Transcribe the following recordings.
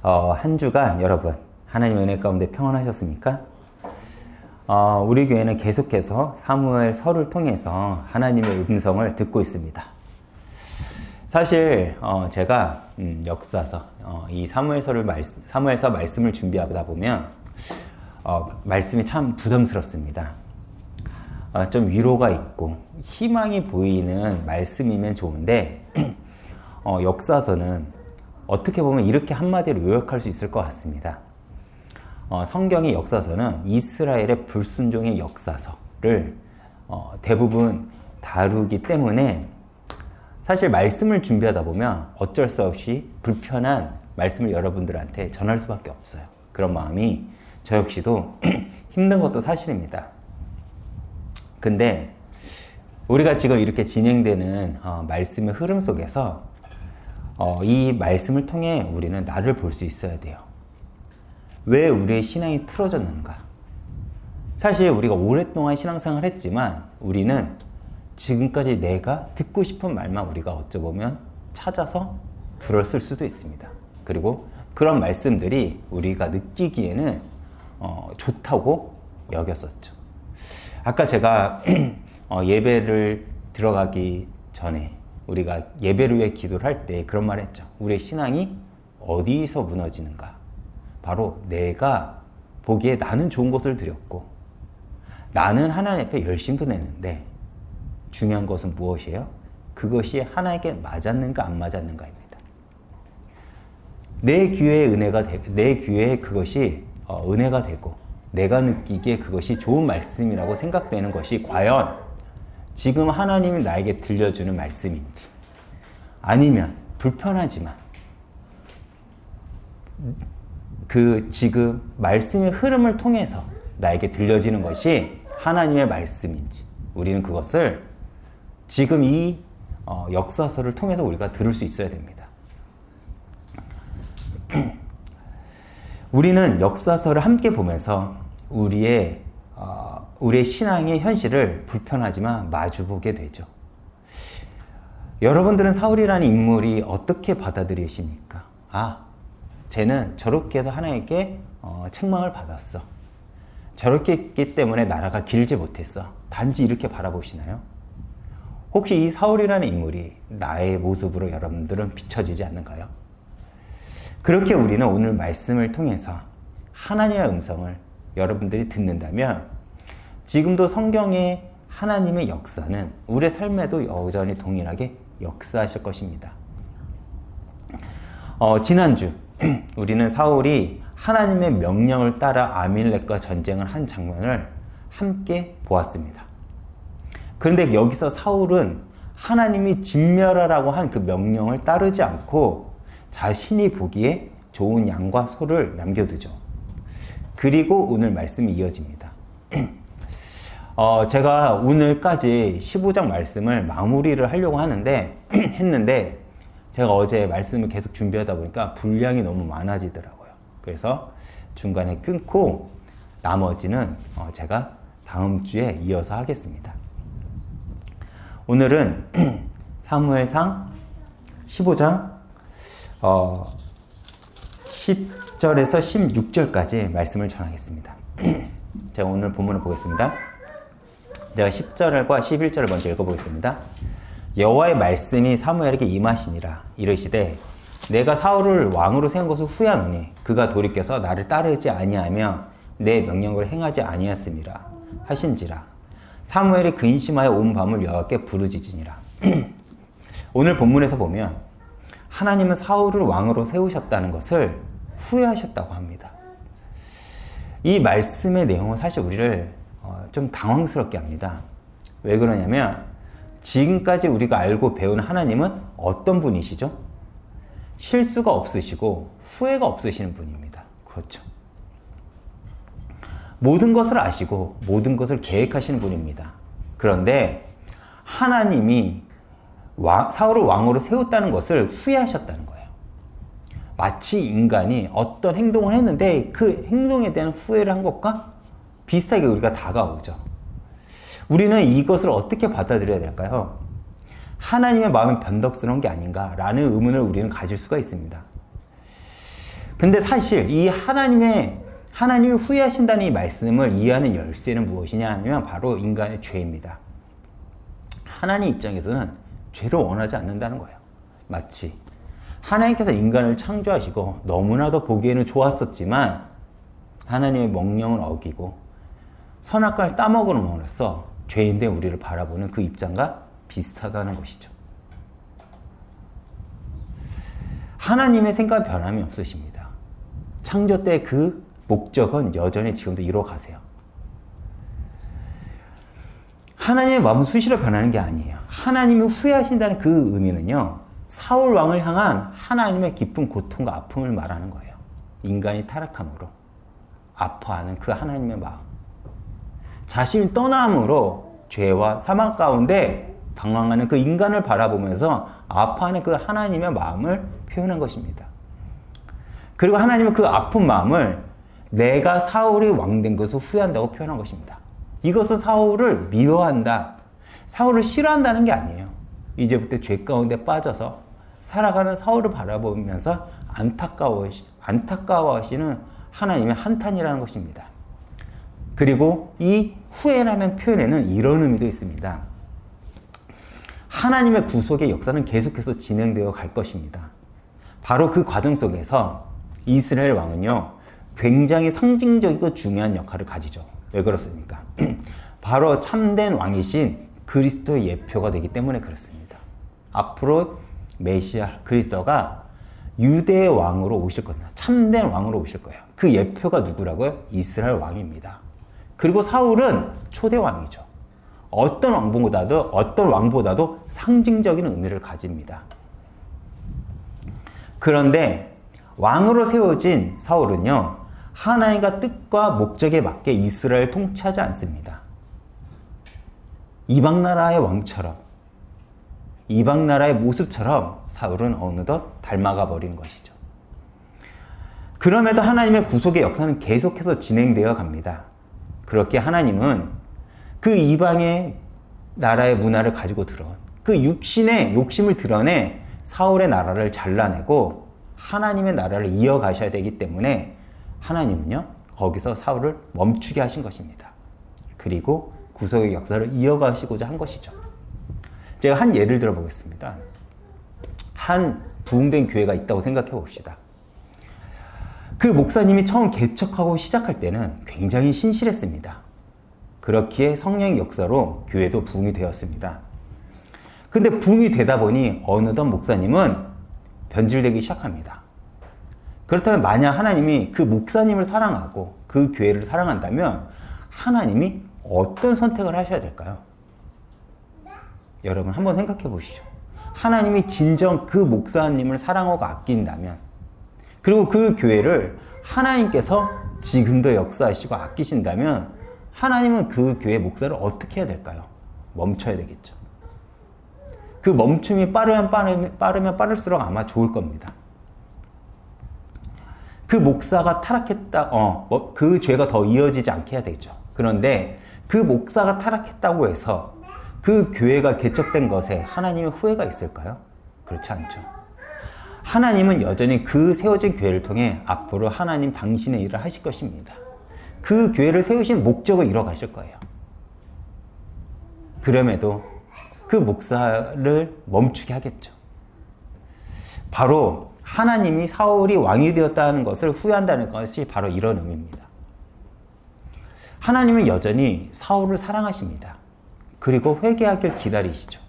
한 주간 여러분 하나님의 은혜 가운데 평안하셨습니까? 우리 교회는 계속해서 사무엘서를 통해서 하나님의 음성을 듣고 있습니다. 사실 제가 역사서 이 사무엘서 말씀을 준비하다 보면 말씀이 참 부담스럽습니다. 좀 위로가 있고 희망이 보이는 말씀이면 좋은데 역사서는 어떻게 보면 이렇게 한마디로 요약할 수 있을 것 같습니다. 성경의 역사서는 이스라엘의 불순종의 역사서를 대부분 다루기 때문에 사실 말씀을 준비하다 보면 어쩔 수 없이 불편한 말씀을 여러분들한테 전할 수밖에 없어요. 그런 마음이 저 역시도 힘든 것도 사실입니다. 근데 우리가 지금 이렇게 진행되는 말씀의 흐름 속에서 이 말씀을 통해 우리는 나를 볼 수 있어야 돼요. 왜 우리의 신앙이 틀어졌는가? 사실 우리가 오랫동안 신앙생활을 했지만 우리는 지금까지 내가 듣고 싶은 말만 우리가 어쩌보면 찾아서 들었을 수도 있습니다. 그리고 그런 말씀들이 우리가 느끼기에는 좋다고 여겼었죠. 아까 제가 예배를 들어가기 전에 우리가 예배를 위해 기도를 할 때 그런 말을 했죠. 우리의 신앙이 어디서 무너지는가? 바로 내가 보기에 나는 좋은 것을 드렸고 나는 하나님 앞에 열심도 냈는데 중요한 것은 무엇이에요? 그것이 하나님께 맞았는가 안 맞았는가입니다. 내 귀에 그것이 은혜가 되고 내가 느끼기에 그것이 좋은 말씀이라고 생각되는 것이 과연 지금 하나님이 나에게 들려주는 말씀인지, 아니면 불편하지만 그 지금 말씀의 흐름을 통해서 나에게 들려지는 것이 하나님의 말씀인지, 우리는 그것을 지금 이 역사서를 통해서 우리가 들을 수 있어야 됩니다. 우리는 역사서를 함께 보면서 우리의 신앙의 현실을 불편하지만 마주보게 되죠. 여러분들은 사울이라는 인물이 어떻게 받아들이십니까? 쟤는 저렇게 해서 하나님께 책망을 받았어. 저렇게 했기 때문에 나라가 길지 못했어. 단지 이렇게 바라보시나요? 혹시 이 사울이라는 인물이 나의 모습으로 여러분들은 비춰지지 않는가요? 그렇게 우리는 오늘 말씀을 통해서 하나님의 음성을 여러분들이 듣는다면 지금도 성경의 하나님의 역사는 우리의 삶에도 여전히 동일하게 역사하실 것입니다. 지난주 우리는 사울이 하나님의 명령을 따라 아말렉과 전쟁을 한 장면을 함께 보았습니다. 그런데 여기서 사울은 하나님이 진멸하라고 한 그 명령을 따르지 않고 자신이 보기에 좋은 양과 소를 남겨두죠. 그리고 오늘 말씀이 이어집니다. 제가 오늘까지 15장 말씀을 마무리를 하려고 했는데 제가 어제 말씀을 계속 준비하다 보니까 분량이 너무 많아지더라고요. 그래서 중간에 끊고 나머지는 제가 다음 주에 이어서 하겠습니다. 오늘은 사무엘상 15장 10절에서 16절까지 말씀을 전하겠습니다. 제가 오늘 본문을 보겠습니다. 제가 10절과 11절을 먼저 읽어보겠습니다. 여호와의 말씀이 사무엘에게 임하시니라. 이르시되 내가 사울을 왕으로 세운 것을 후회하노니 그가 돌이켜서 나를 따르지 아니하며 내 명령을 행하지 아니하였음이라 하신지라. 사무엘이 근심하여 온 밤을 여호와께 부르짖으니라. 오늘 본문에서 보면 하나님은 사울을 왕으로 세우셨다는 것을 후회하셨다고 합니다. 이 말씀의 내용은 사실 우리를 좀 당황스럽게 합니다. 왜 그러냐면 지금까지 우리가 알고 배운 하나님은 어떤 분이시죠? 실수가 없으시고 후회가 없으시는 분입니다. 그렇죠. 모든 것을 아시고 모든 것을 계획하시는 분입니다. 그런데 하나님이 사울을 왕으로 세웠다는 것을 후회하셨다는 거예요. 마치 인간이 어떤 행동을 했는데 그 행동에 대한 후회를 한 것과 비슷하게 우리가 다가오죠. 우리는 이것을 어떻게 받아들여야 될까요? 하나님의 마음이 변덕스러운 게 아닌가라는 의문을 우리는 가질 수가 있습니다. 근데 사실 이 하나님이 후회하신다는 이 말씀을 이해하는 열쇠는 무엇이냐 하면 바로 인간의 죄입니다. 하나님 입장에서는 죄를 원하지 않는다는 거예요. 마치 하나님께서 인간을 창조하시고 너무나도 보기에는 좋았었지만 하나님의 명령을 어기고 선악과를 따먹음으로써 죄인된 우리를 바라보는 그 입장과 비슷하다는 것이죠. 하나님의 생각은 변함이 없으십니다. 창조 때 그 목적은 여전히 지금도 이루어가세요. 하나님의 마음은 수시로 변하는 게 아니에요. 하나님이 후회하신다는 그 의미는요, 사울 왕을 향한 하나님의 깊은 고통과 아픔을 말하는 거예요. 인간이 타락함으로 아파하는 그 하나님의 마음, 자신을 떠남으로 죄와 사망 가운데 방황하는 그 인간을 바라보면서 아파하는 그 하나님의 마음을 표현한 것입니다. 그리고 하나님은 그 아픈 마음을 내가 사울이 왕된 것을 후회한다고 표현한 것입니다. 이것은 사울을 미워한다, 사울을 싫어한다는 게 아니에요. 이제부터 죄 가운데 빠져서 살아가는 사울을 바라보면서 안타까워하시는 하나님의 한탄이라는 것입니다. 그리고 이 후회라는 표현에는 이런 의미도 있습니다. 하나님의 구속의 역사는 계속해서 진행되어 갈 것입니다. 바로 그 과정 속에서 이스라엘 왕은요, 굉장히 상징적이고 중요한 역할을 가지죠. 왜 그렇습니까? 바로 참된 왕이신 그리스도의 예표가 되기 때문에 그렇습니다. 앞으로 메시아 그리스도가 유대의 왕으로 오실 겁니다. 참된 왕으로 오실 거예요. 그 예표가 누구라고요? 이스라엘 왕입니다. 그리고 사울은 초대 왕이죠. 어떤 왕보다도 상징적인 의미를 가집니다. 그런데 왕으로 세워진 사울은요, 하나님과 뜻과 목적에 맞게 이스라엘을 통치하지 않습니다. 이방 나라의 왕처럼, 이방 나라의 모습처럼 사울은 어느덧 닮아가 버린 것이죠. 그럼에도 하나님의 구속의 역사는 계속해서 진행되어 갑니다. 그렇게 하나님은 그 이방의 나라의 문화를 가지고 들어온 그 육신의 욕심을 드러내 사울의 나라를 잘라내고 하나님의 나라를 이어가셔야 되기 때문에 하나님은요, 거기서 사울을 멈추게 하신 것입니다. 그리고 구속의 역사를 이어가시고자 한 것이죠. 제가 한 예를 들어 보겠습니다. 한 부흥된 교회가 있다고 생각해 봅시다. 그 목사님이 처음 개척하고 시작할 때는 굉장히 신실했습니다. 그렇기에 성령의 역사로 교회도 부흥이 되었습니다. 근데 부흥이 되다 보니 어느덧 목사님은 변질되기 시작합니다. 그렇다면 만약 하나님이 그 목사님을 사랑하고 그 교회를 사랑한다면 하나님이 어떤 선택을 하셔야 될까요? 여러분 한번 생각해 보시죠. 하나님이 진정 그 목사님을 사랑하고 아낀다면, 그리고 그 교회를 하나님께서 지금도 역사하시고 아끼신다면 하나님은 그 교회 목사를 어떻게 해야 될까요? 멈춰야 되겠죠. 그 멈춤이 빠르면 빠를수록 아마 좋을 겁니다. 그 목사가 타락했다, 그 죄가 더 이어지지 않게 해야 되겠죠. 그런데 그 목사가 타락했다고 해서 그 교회가 개척된 것에 하나님의 후회가 있을까요? 그렇지 않죠. 하나님은 여전히 그 세워진 교회를 통해 앞으로 하나님 당신의 일을 하실 것입니다. 그 교회를 세우신 목적을 이뤄 가실 거예요. 그럼에도 그 목사를 멈추게 하겠죠. 바로 하나님이 사울이 왕이 되었다는 것을 후회한다는 것이 바로 이런 의미입니다. 하나님은 여전히 사울을 사랑하십니다. 그리고 회개하길 기다리시죠.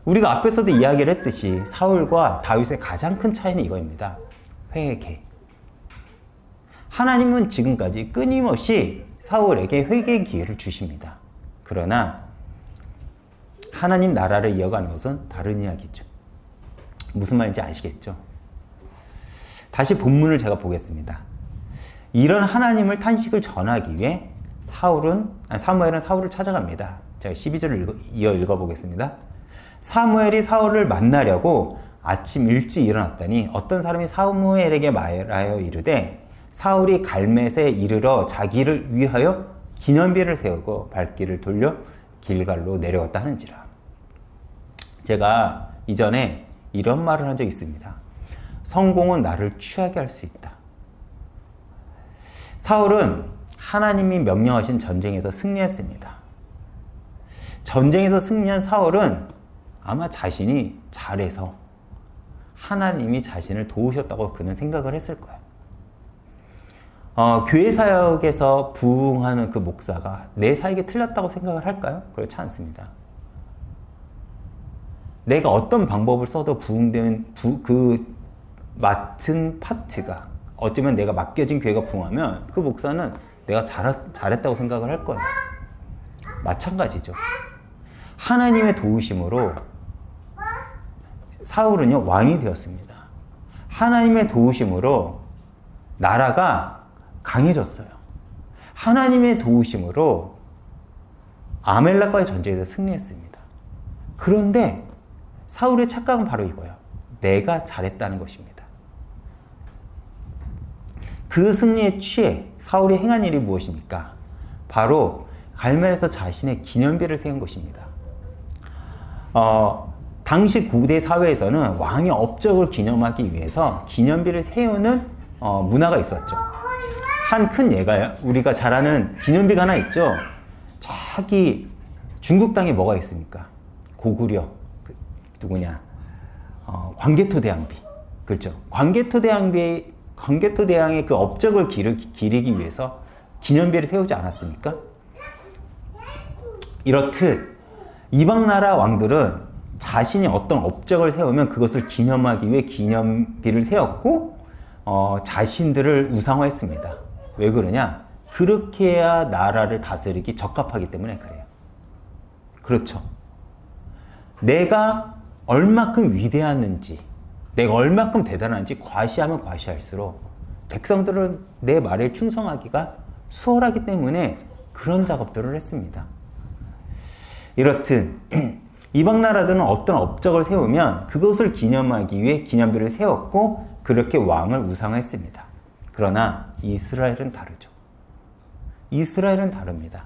우리가 앞에서도 이야기를 했듯이 사울과 다윗의 가장 큰 차이는 이거입니다. 회개. 하나님은 지금까지 끊임없이 사울에게 회개의 기회를 주십니다. 그러나 하나님 나라를 이어가는 것은 다른 이야기죠. 무슨 말인지 아시겠죠? 다시 본문을 제가 보겠습니다. 이런 하나님을 탄식을 전하기 위해 사무엘은 사울을 찾아갑니다. 제가 12절을 이어 읽어보겠습니다. 사무엘이 사울을 만나려고 아침 일찍 일어났더니 어떤 사람이 사무엘에게 말하여 이르되 사울이 갈мет에 이르러 자기를 위하여 기념비를 세우고 발길을 돌려 길갈로 내려갔다 하는지라. 제가 이전에 이런 말을 한 적이 있습니다. 성공은 나를 취하게 할 수 있다. 사울은 하나님이 명령하신 전쟁에서 승리했습니다. 전쟁에서 승리한 사울은 아마 자신이 잘해서 하나님이 자신을 도우셨다고 그는 생각을 했을 거예요. 교회 사역에서 부흥하는 그 목사가 내 사역이 틀렸다고 생각을 할까요? 그렇지 않습니다. 내가 어떤 방법을 써도 부흥되는 그 맡은 파트가 어쩌면 내가 맡겨진 교회가 부흥하면 그 목사는 내가 잘했다고 생각을 할 거예요. 마찬가지죠. 하나님의 도우심으로 사울은요 왕이 되었습니다. 하나님의 도우심으로 나라가 강해졌어요. 하나님의 도우심으로 아멜렉과의 전쟁에서 승리했습니다. 그런데 사울의 착각은 바로 이거예요. 내가 잘했다는 것입니다. 그 승리에 취해 사울이 행한 일이 무엇입니까? 바로 갈멜에서 자신의 기념비를 세운 것입니다. 당시 고대 사회에서는 왕의 업적을 기념하기 위해서 기념비를 세우는 문화가 있었죠. 한 큰 예가 우리가 잘 아는 기념비가 하나 있죠. 저기 중국 땅에 뭐가 있습니까? 고구려 누구냐? 광개토대왕비. 그렇죠. 광개토대왕의 그 업적을 기리기 위해서 기념비를 세우지 않았습니까? 이렇듯 이방 나라 왕들은 자신이 어떤 업적을 세우면 그것을 기념하기 위해 기념비를 세웠고 자신들을 우상화했습니다. 왜 그러냐? 그렇게 해야 나라를 다스리기 적합하기 때문에 그래요. 그렇죠. 내가 얼마큼 위대했는지, 내가 얼마큼 대단한지 과시하면 과시할수록 백성들은 내 말에 충성하기가 수월하기 때문에 그런 작업들을 했습니다. 이렇듯 이방 나라들은 어떤 업적을 세우면 그것을 기념하기 위해 기념비를 세웠고 그렇게 왕을 우상화했습니다. 그러나 이스라엘은 다르죠. 이스라엘은 다릅니다.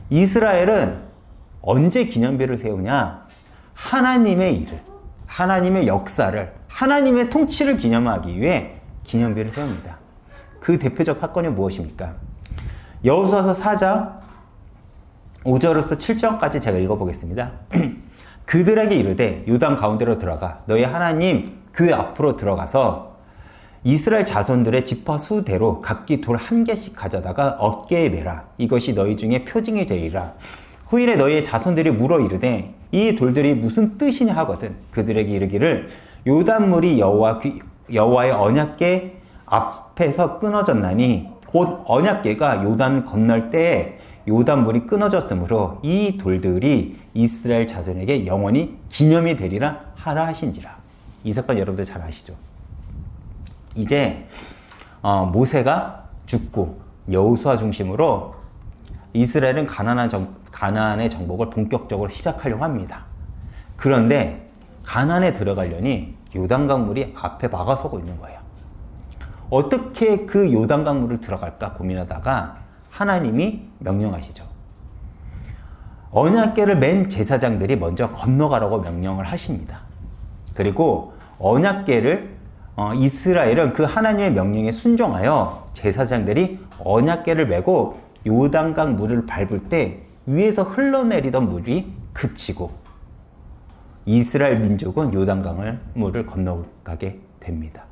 이스라엘은 언제 기념비를 세우냐? 하나님의 일을, 하나님의 역사를, 하나님의 통치를 기념하기 위해 기념비를 세웁니다. 그 대표적 사건이 무엇입니까? 여호수아서 4장 5절에서 7절까지 제가 읽어보겠습니다. 그들에게 이르되 요단 가운데로 들어가 너희 하나님 그 앞으로 들어가서 이스라엘 자손들의 지파 수대로 각기 돌 한 개씩 가져다가 어깨에 매라. 이것이 너희 중에 표징이 되리라. 후일에 너희의 자손들이 물어 이르되 이 돌들이 무슨 뜻이냐 하거든 그들에게 이르기를 요단물이 여호와의 언약궤 앞에서 끊어졌나니 곧 언약궤가 요단 건널 때에 요단물이 끊어졌으므로 이 돌들이 이스라엘 자손에게 영원히 기념이 되리라 하라 하신지라. 이 사건 여러분들 잘 아시죠? 이제 모세가 죽고 여호수아 중심으로 이스라엘은 가나안의 정복을 본격적으로 시작하려고 합니다. 그런데 가나안에 들어가려니 요단강물이 앞에 막아서고 있는 거예요. 어떻게 그 요단강물을 들어갈까 고민하다가 하나님이 명령하시죠. 언약궤를 맨 제사장들이 먼저 건너가라고 명령을 하십니다. 그리고 언약궤를 이스라엘은 그 하나님의 명령에 순종하여 제사장들이 언약궤를 메고 요단강 물을 밟을 때 위에서 흘러내리던 물이 그치고 이스라엘 민족은 요단강을 물을 건너가게 됩니다.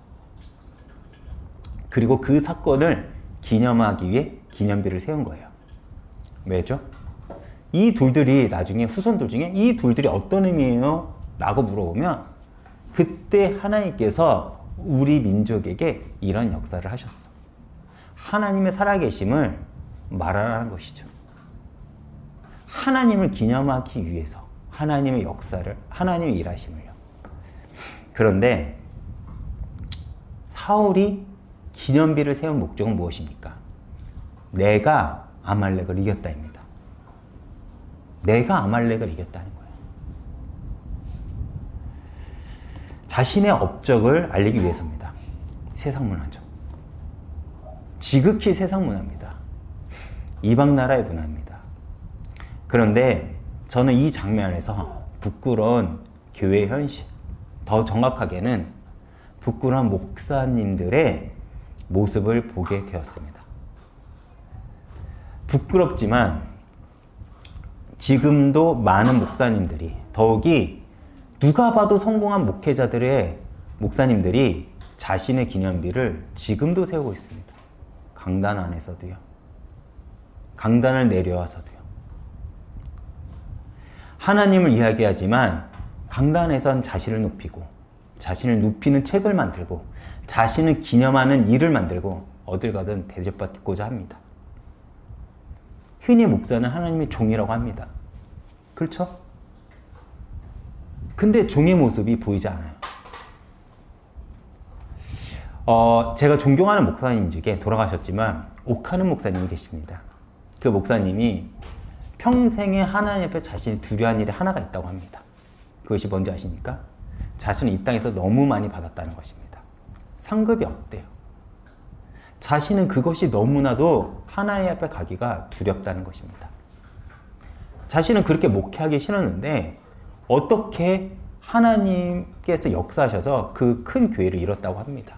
그리고 그 사건을 기념하기 위해 기념비를 세운 거예요. 왜죠? 이 돌들이 나중에 후손들 중에 이 돌들이 어떤 의미예요? 라고 물어보면 그때 하나님께서 우리 민족에게 이런 역사를 하셨어. 하나님의 살아계심을 말하라는 것이죠. 하나님을 기념하기 위해서 하나님의 역사를, 하나님의 일하심을요. 그런데 사울이 기념비를 세운 목적은 무엇입니까? 내가 아말렉을 이겼다입니다. 내가 아말렉을 이겼다는 거예요. 자신의 업적을 알리기 위해서입니다. 세상 문화죠. 지극히 세상 문화입니다. 이방 나라의 문화입니다. 그런데 저는 이 장면에서 부끄러운 교회의 현실, 더 정확하게는 부끄러운 목사님들의 모습을 보게 되었습니다. 부끄럽지만 지금도 많은 목사님들이, 더욱이 누가 봐도 성공한 목회자들의 목사님들이 자신의 기념비를 지금도 세우고 있습니다. 강단 안에서도요. 강단을 내려와서도요. 하나님을 이야기하지만 강단에선 자신을 높이고, 자신을 높이는 책을 만들고, 자신을 기념하는 일을 만들고 어딜 가든 대접받고자 합니다. 흔히 목사는 하나님의 종이라고 합니다. 그렇죠? 근데 종의 모습이 보이지 않아요. 제가 존경하는 목사님 중에 돌아가셨지만 옥하는 목사님이 계십니다. 그 목사님이 평생에 하나님 앞에 자신이 두려워한 일이 하나가 있다고 합니다. 그것이 뭔지 아십니까? 자신은 이 땅에서 너무 많이 받았다는 것입니다. 상급이 없대요. 자신은 그것이 너무나도 하나님 앞에 가기가 두렵다는 것입니다. 자신은 그렇게 목회하기 싫었는데 어떻게 하나님께서 역사하셔서 그 큰 교회를 이뤘다고 합니다.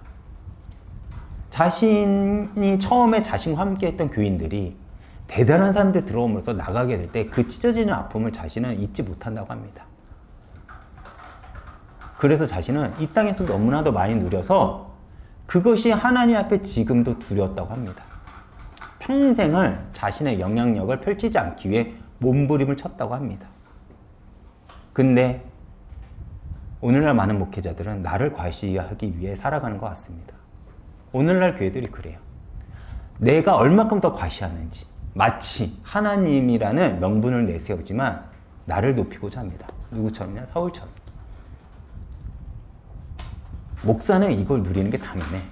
자신이 처음에 자신과 함께 했던 교인들이 대단한 사람들 들어오면서 나가게 될 때 그 찢어지는 아픔을 자신은 잊지 못한다고 합니다. 그래서 자신은 이 땅에서 너무나도 많이 누려서 그것이 하나님 앞에 지금도 두려웠다고 합니다. 평생을 자신의 영향력을 펼치지 않기 위해 몸부림을 쳤다고 합니다. 근데 오늘날 많은 목회자들은 나를 과시하기 위해 살아가는 것 같습니다. 오늘날 교회들이 그래요. 내가 얼마큼 더 과시하는지, 마치 하나님이라는 명분을 내세우지만 나를 높이고자 합니다. 누구처럼요? 사울처럼. 목사는 이걸 누리는 게 당연해.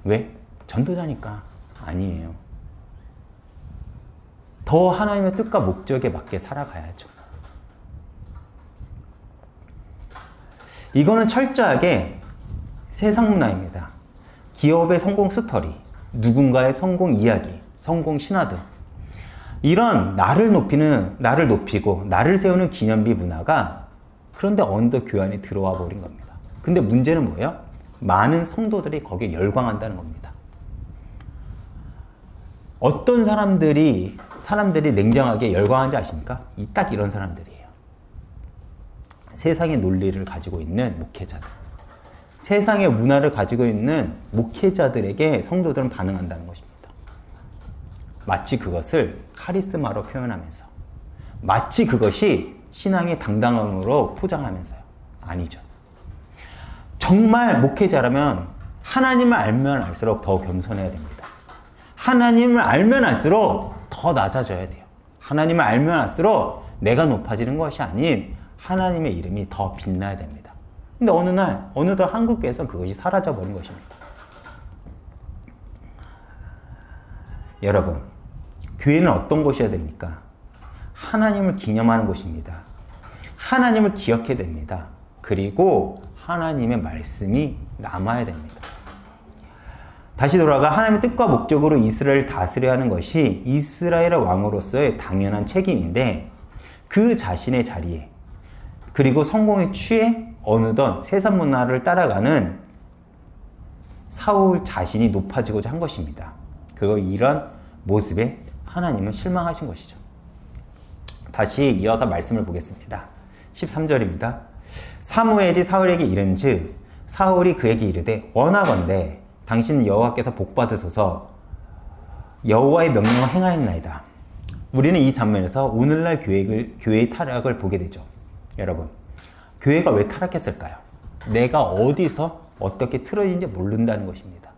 왜? 전도자니까. 아니에요. 더 하나님의 뜻과 목적에 맞게 살아가야죠. 이거는 철저하게 세상 문화입니다. 기업의 성공 스토리, 누군가의 성공 이야기, 성공 신화들, 이런 나를 높이고 나를 세우는 기념비 문화가 그런데 어느덧 교회 안에 들어와 버린 겁니다. 근데 문제는 뭐예요? 많은 성도들이 거기에 열광한다는 겁니다. 어떤 사람들이 냉정하게 열광하는지 아십니까? 딱 이런 사람들이에요. 세상의 논리를 가지고 있는 목회자들, 세상의 문화를 가지고 있는 목회자들에게 성도들은 반응한다는 것입니다. 마치 그것을 카리스마로 표현하면서, 마치 그것이 신앙의 당당함으로 포장하면서요. 아니죠. 정말 목회자라면 하나님을 알면 알수록 더 겸손해야 됩니다. 하나님을 알면 알수록 더 낮아져야 돼요. 하나님을 알면 알수록 내가 높아지는 것이 아닌 하나님의 이름이 더 빛나야 됩니다. 근데 어느 날, 어느덧 한국교회에서는 그것이 사라져버린 것입니다. 여러분, 교회는 어떤 곳이어야 됩니까? 하나님을 기념하는 곳입니다. 하나님을 기억해야 됩니다. 그리고 하나님의 말씀이 남아야 됩니다. 다시 돌아가 하나님의 뜻과 목적으로 이스라엘을 다스려야 하는 것이 이스라엘의 왕으로서의 당연한 책임인데, 그 자신의 자리에, 그리고 성공에 취해 어느덧 세상 문화를 따라가는 사울 자신이 높아지고자 한 것입니다. 그리고 이런 모습에 하나님은 실망하신 것이죠. 다시 이어서 말씀을 보겠습니다. 13절입니다. 사무엘이 사울에게 이른즉 사울이 그에게 이르되 원하건대 당신 여호와께서 복받으소서 여호와의 명령을 행하였나이다. 우리는 이 장면에서 오늘날 교회의 타락을 보게 되죠. 여러분, 교회가 왜 타락했을까요? 내가 어디서 어떻게 틀어진지 모른다는 것입니다.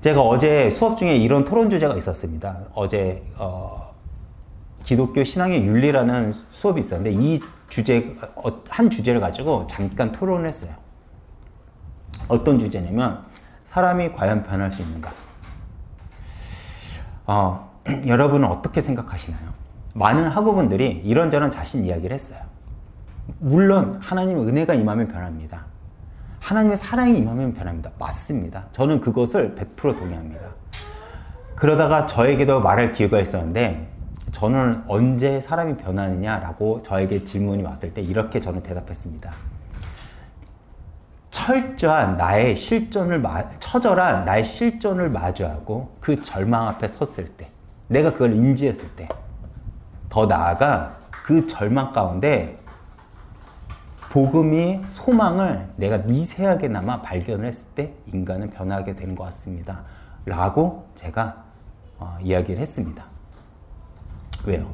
제가 어제 수업 중에 이런 토론 주제가 있었습니다. 어제 기독교 신앙의 윤리라는 수업이 있었는데 이 한 주제를 가지고 잠깐 토론을 했어요. 어떤 주제냐면 사람이 과연 변할 수 있는가? 여러분은 어떻게 생각하시나요? 많은 학우분들이 이런저런 자신 이야기를 했어요. 물론 하나님의 은혜가 임하면 변합니다. 하나님의 사랑이 임하면 변합니다. 맞습니다. 저는 그것을 100% 동의합니다. 그러다가 저에게도 말할 기회가 있었는데 저는 언제 사람이 변하느냐라고 저에게 질문이 왔을 때 이렇게 저는 대답했습니다. 철저한 나의 처절한 나의 실존을 마주하고 그 절망 앞에 섰을 때, 내가 그걸 인지했을 때, 더 나아가 그 절망 가운데 복음이 소망을 내가 미세하게나마 발견을 했을 때 인간은 변하게 되는 것 같습니다. 라고 제가 이야기를 했습니다. 왜요?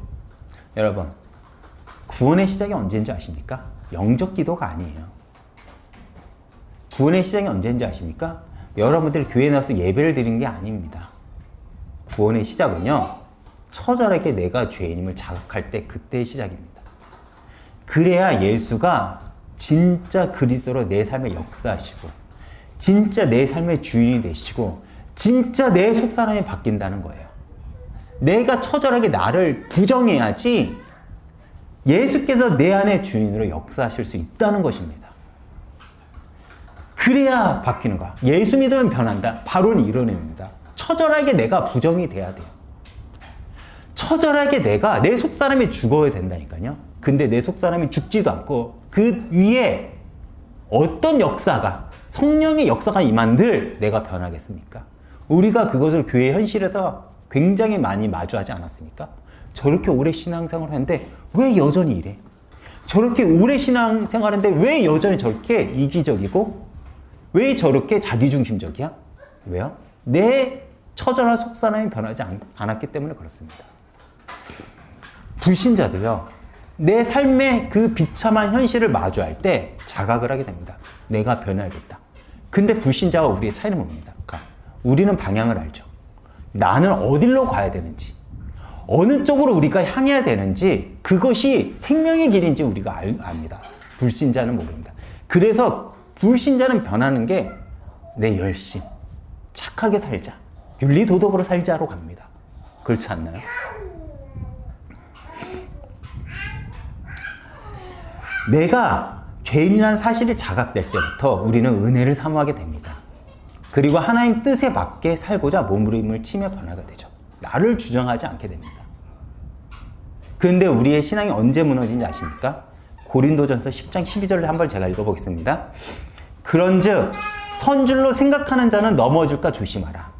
여러분, 구원의 시작이 언제인지 아십니까? 영적 기도가 아니에요. 구원의 시작이 언제인지 아십니까? 여러분들이 교회에 나와서 예배를 드리는 게 아닙니다. 구원의 시작은요, 처절하게 내가 죄인임을 자각할 때 그때의 시작입니다. 그래야 예수가 진짜 그리스도로 내 삶에 역사하시고 진짜 내 삶의 주인이 되시고 진짜 내 속사람이 바뀐다는 거예요. 내가 처절하게 나를 부정해야지 예수께서 내 안에 주인으로 역사하실 수 있다는 것입니다. 그래야 바뀌는 거야. 예수 믿으면 변한다. 바로는 이런 의미입니다. 처절하게 내가 부정이 돼야 돼요. 처절하게 내가 내 속사람이 죽어야 된다니까요. 근데 내 속사람이 죽지도 않고 그 위에 어떤 역사가, 성령의 역사가 임한들 내가 변하겠습니까? 우리가 그것을 교회 현실에서 굉장히 많이 마주하지 않았습니까? 저렇게 오래 신앙생활을 했는데 왜 여전히 이래? 저렇게 오래 신앙생활을 했는데 왜 여전히 저렇게 이기적이고 왜 저렇게 자기중심적이야? 왜요? 내 처절한 속사람이 변하지 않았기 때문에 그렇습니다. 불신자도요, 내 삶의 그 비참한 현실을 마주할 때 자각을 하게 됩니다. 내가 변해야겠다. 근데 불신자와 우리의 차이는 뭡니까? 우리는 방향을 알죠. 나는 어디로 가야 되는지, 어느 쪽으로 우리가 향해야 되는지, 그것이 생명의 길인지 우리가 압니다. 불신자는 모릅니다. 그래서 불신자는 변하는 게 내 열심, 착하게 살자, 윤리도덕으로 살자로 갑니다. 그렇지 않나요? 내가 죄인이라는 사실이 자각될 때부터 우리는 은혜를 사모하게 됩니다. 그리고 하나님 뜻에 맞게 살고자 몸부림을 치며 변화가 되죠. 나를 주장하지 않게 됩니다. 그런데 우리의 신앙이 언제 무너진지 아십니까? 고린도전서 10장 12절을 한번 제가 읽어보겠습니다. 그런즉 선줄로 생각하는 자는 넘어질까 조심하라.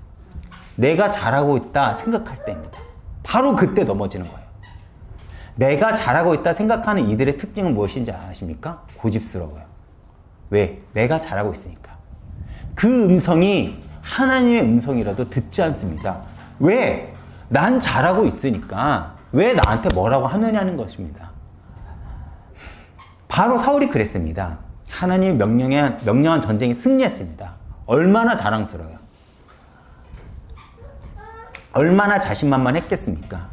내가 잘하고 있다 생각할 때입니다. 바로 그때 넘어지는 거예요. 내가 잘하고 있다 생각하는 이들의 특징은 무엇인지 아십니까? 고집스러워요. 왜? 내가 잘하고 있으니까. 그 음성이 하나님의 음성이라도 듣지 않습니다. 왜? 난 잘하고 있으니까 왜 나한테 뭐라고 하느냐는 것입니다. 바로 사울이 그랬습니다. 하나님이 명령한 전쟁에 승리했습니다. 얼마나 자랑스러워요. 얼마나 자신만만했겠습니까?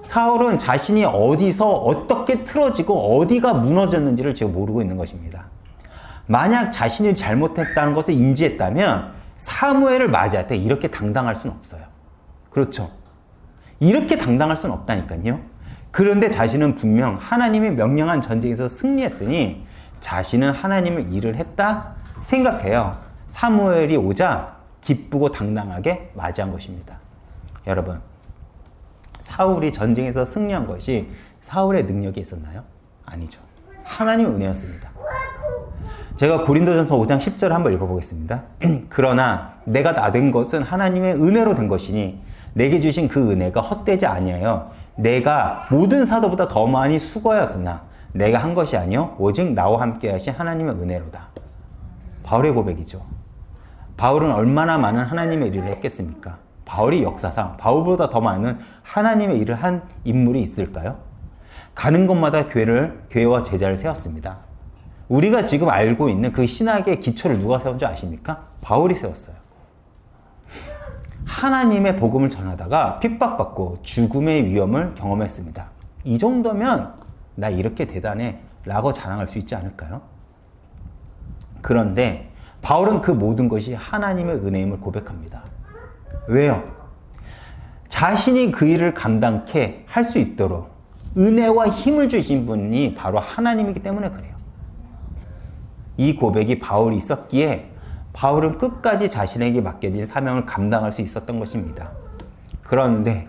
사울은 자신이 어디서 어떻게 틀어지고 어디가 무너졌는지를 지금 모르고 있는 것입니다. 만약 자신이 잘못했다는 것을 인지했다면 사무엘을 맞이할 때 이렇게 당당할 수는 없어요. 그렇죠? 이렇게 당당할 수는 없다니까요. 그런데 자신은 분명 하나님이 명령한 전쟁에서 승리했으니 자신은 하나님의 일을 했다 생각해요. 사무엘이 오자 기쁘고 당당하게 맞이한 것입니다. 여러분, 사울이 전쟁에서 승리한 것이 사울의 능력이 있었나요? 아니죠. 하나님의 은혜였습니다. 제가 고린도전서 5장 10절 한번 읽어보겠습니다. 그러나 내가 나된 것은 하나님의 은혜로 된 것이니 내게 주신 그 은혜가 헛되지 아니하여 내가 모든 사도보다 더 많이 수고하였으나 내가 한 것이 아니요 오직 나와 함께 하신 하나님의 은혜로다. 바울의 고백이죠. 바울은 얼마나 많은 하나님의 일을 했겠습니까? 바울이 역사상 바울보다 더 많은 하나님의 일을 한 인물이 있을까요? 가는 곳마다 교회와 제자를 세웠습니다. 우리가 지금 알고 있는 그 신학의 기초를 누가 세운 줄 아십니까? 바울이 세웠어요. 하나님의 복음을 전하다가 핍박받고 죽음의 위험을 경험했습니다. 이 정도면 나 이렇게 대단해 라고 자랑할 수 있지 않을까요? 그런데 바울은 그 모든 것이 하나님의 은혜임을 고백합니다. 왜요? 자신이 그 일을 감당케 할 수 있도록 은혜와 힘을 주신 분이 바로 하나님이기 때문에 그래요. 이 고백이 바울이 있었기에 바울은 끝까지 자신에게 맡겨진 사명을 감당할 수 있었던 것입니다. 그런데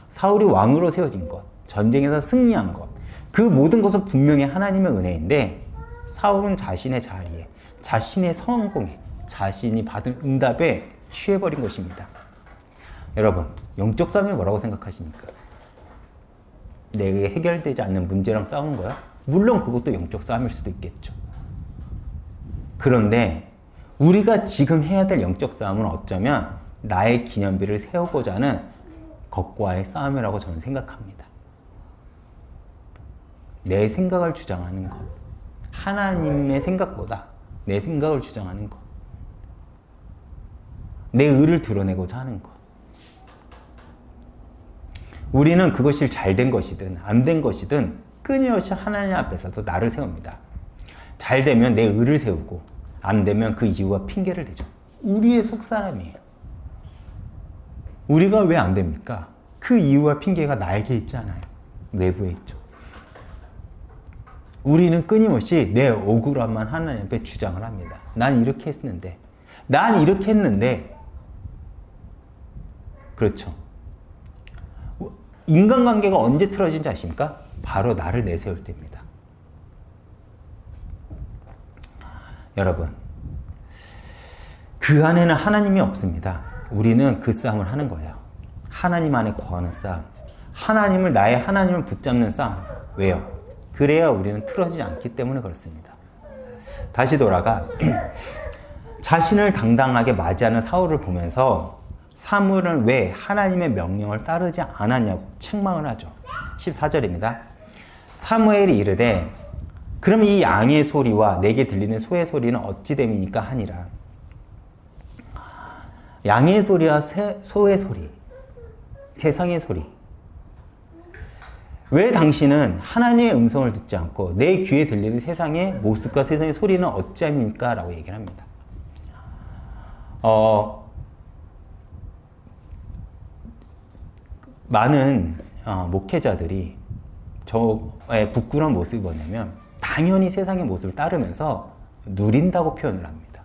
사울이 왕으로 세워진 것, 전쟁에서 승리한 것, 그 모든 것은 분명히 하나님의 은혜인데 사울은 자신의 자리에, 자신의 성공에, 자신이 받은 응답에 취해버린 것입니다. 여러분, 영적 싸움이 뭐라고 생각하십니까? 내게 해결되지 않는 문제랑 싸우는 거야? 물론 그것도 영적 싸움일 수도 있겠죠. 그런데 우리가 지금 해야 될 영적 싸움은 어쩌면 나의 기념비를 세우고자 하는 것과의 싸움이라고 저는 생각합니다. 내 생각을 주장하는 것, 하나님의 생각보다 내 생각을 주장하는 것, 내 의를 드러내고자 하는 것. 우리는 그것이 잘된 것이든 안 된 것이든 끊임없이 하나님 앞에서도 나를 세웁니다. 잘 되면 내 의를 세우고 안 되면 그 이유와 핑계를 대죠. 우리의 속사람이에요. 우리가 왜 안 됩니까? 그 이유와 핑계가 나에게 있지 않아요. 외부에 있죠. 우리는 끊임없이 내 억울함만 하나님 앞에 주장을 합니다. 난 이렇게 했는데, 난 이렇게 했는데, 그렇죠. 인간관계가 언제 틀어진지 아십니까? 바로 나를 내세울 때입니다. 여러분, 그 안에는 하나님이 없습니다. 우리는 그 싸움을 하는 거예요. 하나님 안에 거하는 싸움. 나의 하나님을 붙잡는 싸움. 왜요? 그래야 우리는 틀어지지 않기 때문에 그렇습니다. 다시 돌아가 자신을 당당하게 맞이하는 사울을 보면서 사무엘은 왜 하나님의 명령을 따르지 않았냐고 책망을 하죠. 14절입니다. 사무엘이 이르되 그럼 이 양의 소리와 내게 들리는 소의 소리는 어찌 됨이니까 하니라. 양의 소리와 소의 소리, 세상의 소리. 왜 당신은 하나님의 음성을 듣지 않고 내 귀에 들리는 세상의 모습과 세상의 소리는 어찌합니까? 라고 얘기를 합니다. 많은 목회자들이 저의 부끄러운 모습이 뭐냐면 당연히 세상의 모습을 따르면서 누린다고 표현을 합니다.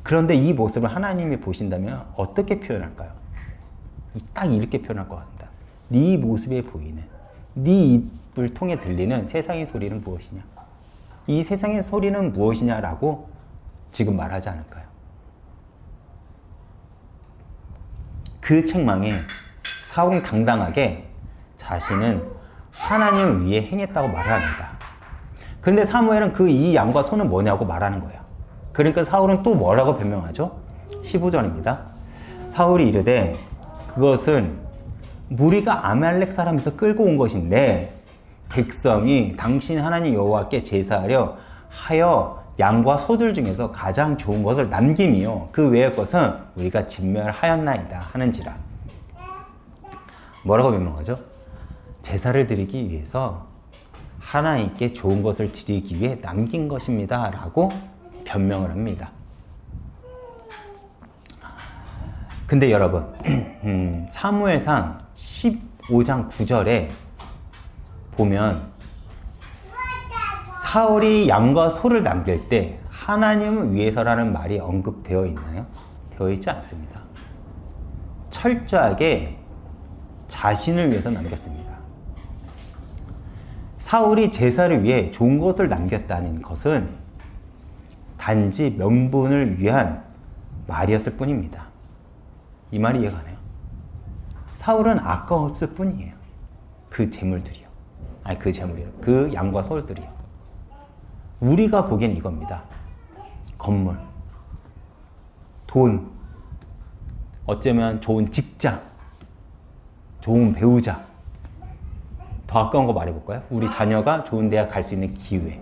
그런데 이 모습을 하나님이 보신다면 어떻게 표현할까요? 딱 이렇게 표현할 것 같다. 네 모습에 보이는, 네 입을 통해 들리는 세상의 소리는 무엇이냐? 이 세상의 소리는 무엇이냐라고 지금 말하지 않을까요? 그 책망에 사울이 당당하게 자신은 하나님을 위해 행했다고 말을 합니다. 그런데 사무엘은 그 이 양과 소는 뭐냐고 말하는 거예요. 그러니까 사울은 또 뭐라고 변명하죠? 15절입니다. 사울이 이르되 그것은 무리가 아말렉 사람에서 끌고 온 것인데 백성이 당신 하나님 여호와께 제사하려 하여 양과 소들 중에서 가장 좋은 것을 남김이요 그 외의 것은 우리가 진멸하였나이다 하는지라. 뭐라고 변명하죠? 제사를 드리기 위해서 하나님께 좋은 것을 드리기 위해 남긴 것입니다 라고 변명을 합니다. 근데 여러분 사무엘상 15장 9절에 보면 사울이 양과 소를 남길 때 하나님을 위해서라는 말이 언급되어 있나요? 되어 있지 않습니다. 철저하게 자신을 위해서 남겼습니다. 사울이 제사를 위해 좋은 것을 남겼다는 것은 단지 명분을 위한 말이었을 뿐입니다. 이 말이 이해가 가나요? 사울은 아까웠을 뿐이에요. 그 재물들이요. 아니 그 재물이요. 그 양과 소들이요. 우리가 보기엔 이겁니다. 건물, 돈, 어쩌면 좋은 직장, 좋은 배우자. 더 아까운 거 말해볼까요? 우리 자녀가 좋은 대학 갈 수 있는 기회.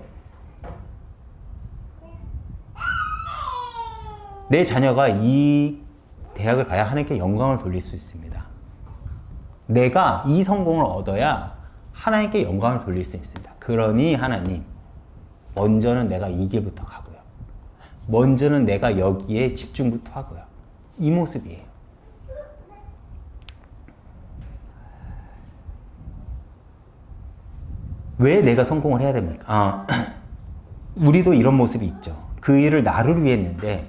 내 자녀가 이 대학을 가야 하나님께 영광을 돌릴 수 있습니다. 내가 이 성공을 얻어야 하나님께 영광을 돌릴 수 있습니다. 그러니 하나님, 먼저는 내가 이 길부터 가고요. 먼저는 내가 여기에 집중부터 하고요. 이 모습이에요. 왜 내가 성공을 해야 됩니까? 우리도 이런 모습이 있죠. 그 일을 나를 위해 했는데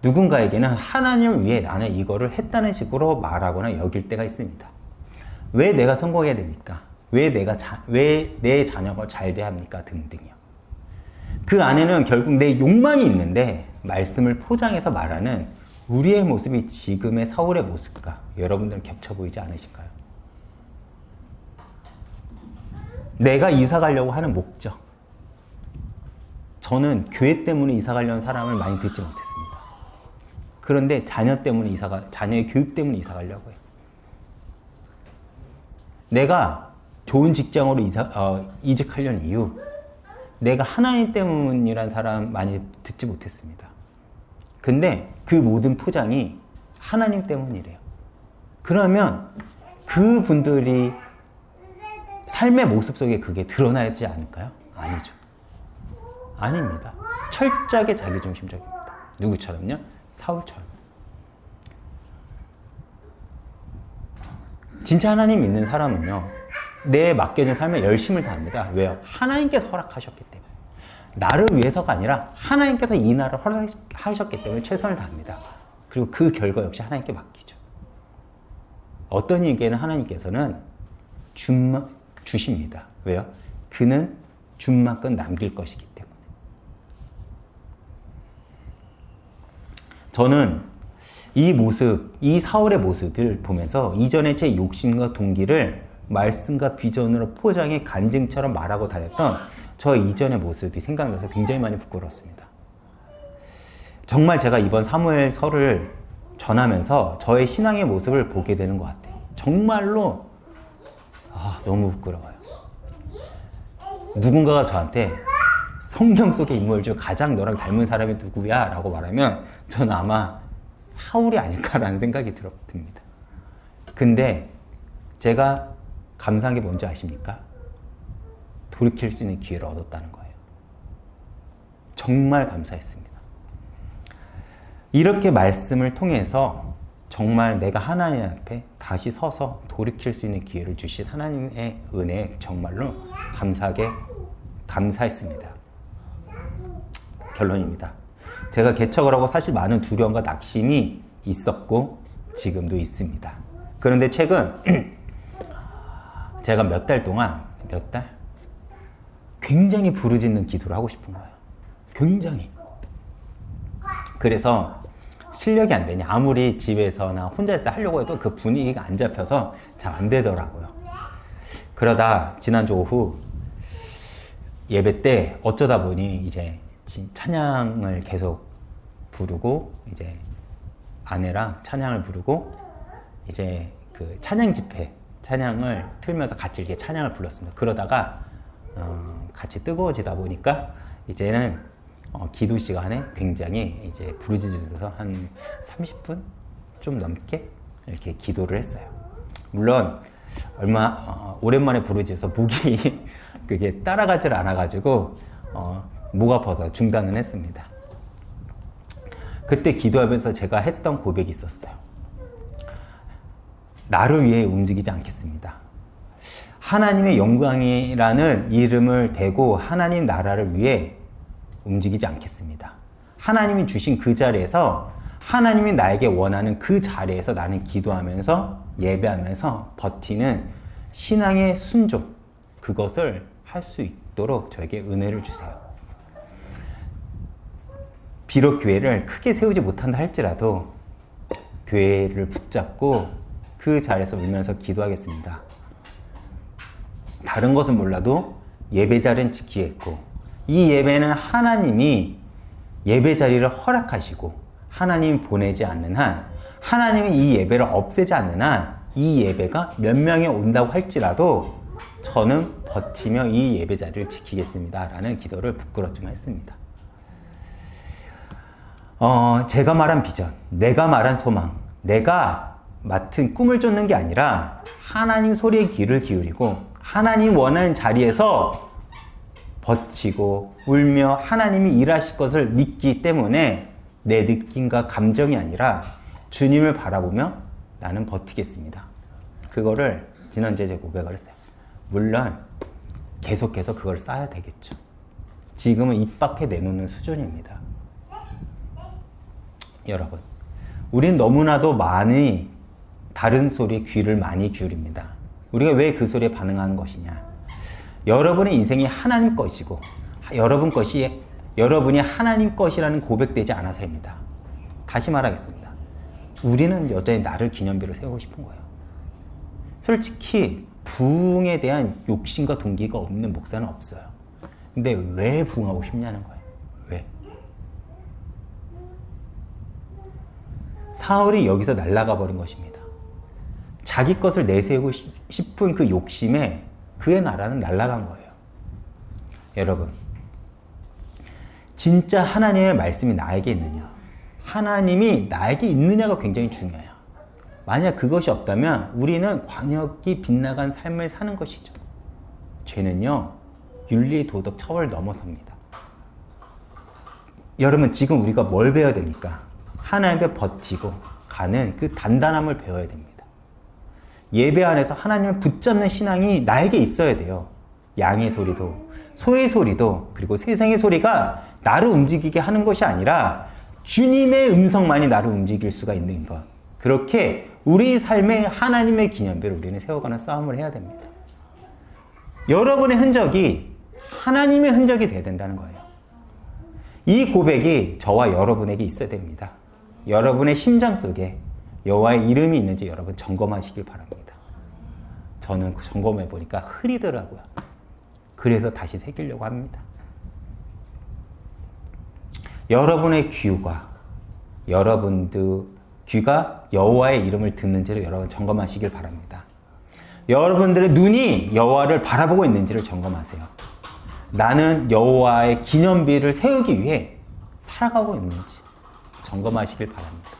누군가에게는 하나님을 위해 나는 이거를 했다는 식으로 말하거나 여길 때가 있습니다. 왜 내가 성공해야 됩니까? 왜 내 자녀가 잘 돼야 합니까? 등등이요. 그 안에는 결국 내 욕망이 있는데 말씀을 포장해서 말하는 우리의 모습이 지금의 사울의 모습과 여러분들은 겹쳐 보이지 않으실까요? 내가 이사 가려고 하는 목적. 저는 교회 때문에 이사 가려는 사람을 많이 듣지 못했습니다. 그런데 자녀 때문에 자녀의 교육 때문에 이사 가려고 해요. 내가 좋은 직장으로 이직하려는 이유. 내가 하나님 때문이란 사람 많이 듣지 못했습니다. 근데 그 모든 포장이 하나님 때문이래요. 그러면 그 분들이 삶의 모습 속에 그게 드러나지 않을까요? 아니죠. 아닙니다. 철저하게 자기중심적입니다. 누구처럼요? 사울처럼. 진짜 하나님 믿는 사람은요, 내 맡겨진 삶에 열심을 다합니다. 왜요? 하나님께서 허락하셨기 때문에. 나를 위해서가 아니라 하나님께서 이 나라를 허락하셨기 때문에 최선을 다합니다. 그리고 그 결과 역시 하나님께 맡기죠. 어떤 이에게는 하나님께서는 주십니다. 왜요? 그는 준 만큼 남길 것이기 때문에. 저는 이 모습, 이 사울의 모습을 보면서 이전에 제 욕심과 동기를 말씀과 비전으로 포장해 간증처럼 말하고 다녔던 저 이전의 모습이 생각나서 굉장히 많이 부끄러웠습니다. 정말 제가 이번 사무엘서를 전하면서 저의 신앙의 모습을 보게 되는 것 같아요. 정말로 너무 부끄러워요. 누군가가 저한테 성경 속의 인물 중 가장 너랑 닮은 사람이 누구야? 라고 말하면 저는 아마 사울이 아닐까라는 생각이 듭니다. 근데 제가 감사한 게 뭔지 아십니까? 돌이킬 수 있는 기회를 얻었다는 거예요. 정말 감사했습니다. 이렇게 말씀을 통해서 정말 내가 하나님 앞에 다시 서서 돌이킬 수 있는 기회를 주신 하나님의 은혜에 정말로 감사했습니다. 결론입니다. 제가 개척을 하고 사실 많은 두려움과 낙심이 있었고 지금도 있습니다. 그런데 최근 제가 몇 달 굉장히 부르짖는 기도를 하고 싶은 거예요. 굉장히. 그래서 실력이 안 되냐. 아무리 집에서나 혼자서 하려고 해도 그 분위기가 안 잡혀서 잘 안 되더라고요. 그러다 지난주 오후 예배 때 어쩌다 보니 이제 찬양을 계속 부르고 이제 아내랑 찬양을 부르고 이제 그 찬양 집회 찬양을 틀면서 같이 이렇게 찬양을 불렀습니다. 그러다가 같이 뜨거워지다 보니까 이제는 기도 시간에 굉장히 이제 부르짖어서 한 30분 좀 넘게 이렇게 기도를 했어요. 물론 오랜만에 부르짖어서 목이 그게 따라가질 않아가지고 목 아파서 중단은 했습니다. 그때 기도하면서 제가 했던 고백이 있었어요. 나를 위해 움직이지 않겠습니다. 하나님의 영광이라는 이름을 대고 하나님 나라를 위해 움직이지 않겠습니다. 하나님이 주신 그 자리에서 하나님이 나에게 원하는 그 자리에서 나는 기도하면서 예배하면서 버티는 신앙의 순종, 그것을 할 수 있도록 저에게 은혜를 주세요. 비록 교회를 크게 세우지 못한다 할지라도 교회를 붙잡고 그 자리에서 울면서 기도하겠습니다. 다른 것은 몰라도 예배 자리는 지키겠고, 이 예배는 하나님이 예배 자리를 허락하시고 하나님이 보내지 않는 한, 하나님이 이 예배를 없애지 않는 한 이 예배가 몇 명이 온다고 할지라도 저는 버티며 이 예배 자리를 지키겠습니다 라는 기도를 부끄럽지만 했습니다. 제가 말한 비전, 내가 말한 소망, 내가 맡은 꿈을 쫓는 게 아니라 하나님 소리에 귀를 기울이고 하나님 원하는 자리에서 버티고 울며 하나님이 일하실 것을 믿기 때문에 내 느낌과 감정이 아니라 주님을 바라보며 나는 버티겠습니다. 그거를 지난주에 제가 고백을 했어요. 물론 계속해서 그걸 쌓아야 되겠죠. 지금은 입 밖에 내놓는 수준입니다. 여러분, 우린 너무나도 많이 다른 소리에 귀를 많이 기울입니다. 우리가 왜 그 소리에 반응하는 것이냐? 여러분의 인생이 하나님 것이고 여러분 것이 여러분이 하나님 것이라는 고백되지 않아서입니다. 다시 말하겠습니다. 우리는 여전히 나를 기념비로 세우고 싶은 거예요. 솔직히 부흥에 대한 욕심과 동기가 없는 목사는 없어요. 근데 왜 부흥하고 싶냐는 거예요. 왜? 사울이 여기서 날아가 버린 것입니다. 자기 것을 내세우고 싶은 그 욕심에 그의 나라는 날아간 거예요. 여러분, 진짜 하나님의 말씀이 나에게 있느냐, 하나님이 나에게 있느냐가 굉장히 중요해요. 만약 그것이 없다면 우리는 광역이 빗나간 삶을 사는 것이죠. 죄는요, 윤리, 도덕, 처벌을 넘어섭니다. 여러분, 지금 우리가 뭘 배워야 됩니까? 하나님 앞에 버티고 가는 그 단단함을 배워야 됩니다. 예배 안에서 하나님을 붙잡는 신앙이 나에게 있어야 돼요. 양의 소리도, 소의 소리도, 그리고 세상의 소리가 나를 움직이게 하는 것이 아니라 주님의 음성만이 나를 움직일 수가 있는 것. 그렇게 우리 삶에 하나님의 기념비를 우리는 세워가는 싸움을 해야 됩니다. 여러분의 흔적이 하나님의 흔적이 돼야 된다는 거예요. 이 고백이 저와 여러분에게 있어야 됩니다. 여러분의 심장 속에 여호와의 이름이 있는지 여러분 점검하시길 바랍니다. 저는 점검해 보니까 흐리더라고요. 그래서 다시 새기려고 합니다. 여러분의 여러분들 귀가 여호와의 이름을 듣는지를 여러분 점검하시길 바랍니다. 여러분들의 눈이 여호와를 바라보고 있는지를 점검하세요. 나는 여호와의 기념비를 세우기 위해 살아가고 있는지 점검하시길 바랍니다.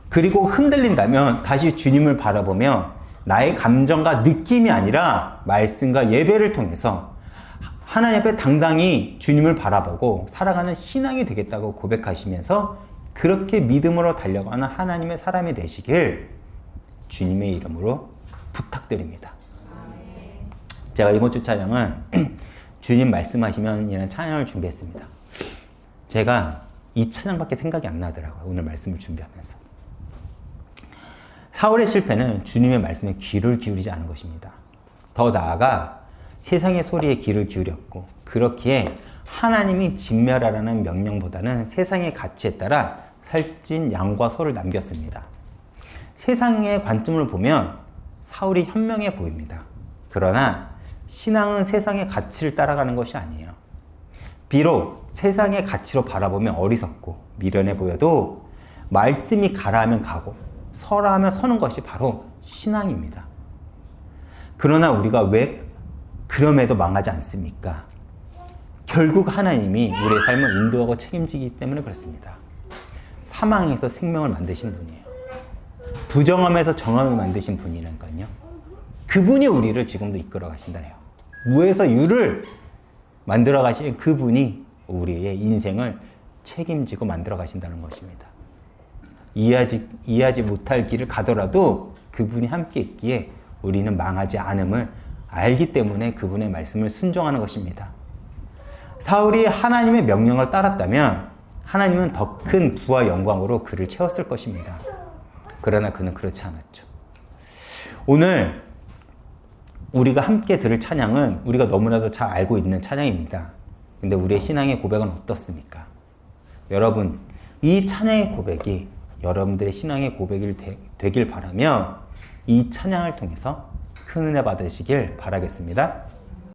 그리고 흔들린다면 다시 주님을 바라보며 나의 감정과 느낌이 아니라 말씀과 예배를 통해서 하나님 앞에 당당히 주님을 바라보고 살아가는 신앙이 되겠다고 고백하시면서 그렇게 믿음으로 달려가는 하나님의 사람이 되시길 주님의 이름으로 부탁드립니다. 제가 이번 주 찬양은 주님 말씀하시면 이라는 찬양을 준비했습니다. 제가 이 찬양밖에 생각이 안 나더라고요. 오늘 말씀을 준비하면서. 사울의 실패는 주님의 말씀에 귀를 기울이지 않은 것입니다. 더 나아가 세상의 소리에 귀를 기울였고, 그렇기에 하나님이 진멸하라는 명령보다는 세상의 가치에 따라 살찐 양과 소를 남겼습니다. 세상의 관점을 보면 사울이 현명해 보입니다. 그러나 신앙은 세상의 가치를 따라가는 것이 아니에요. 비록 세상의 가치로 바라보면 어리석고 미련해 보여도 말씀이 가라 하면 가고 서라 하면 서는 것이 바로 신앙입니다. 그러나 우리가 왜 그럼에도 망하지 않습니까? 결국 하나님이 우리의 삶을 인도하고 책임지기 때문에 그렇습니다. 사망에서 생명을 만드신 분이에요. 부정함에서 정함을 만드신 분이라니까요. 그분이 우리를 지금도 이끌어 가신다네요. 무에서 유를 만들어 가신 그분이 우리의 인생을 책임지고 만들어 가신다는 것입니다. 이해하지 못할 길을 가더라도 그분이 함께 있기에 우리는 망하지 않음을 알기 때문에 그분의 말씀을 순종하는 것입니다. 사울이 하나님의 명령을 따랐다면 하나님은 더 큰 부와 영광으로 그를 채웠을 것입니다. 그러나 그는 그렇지 않았죠. 오늘 우리가 함께 들을 찬양은 우리가 너무나도 잘 알고 있는 찬양입니다. 근데 우리의 신앙의 고백은 어떻습니까? 여러분, 이 찬양의 고백이 여러분들의 신앙의 고백이 되길 바라며 이 찬양을 통해서 큰 은혜 받으시길 바라겠습니다.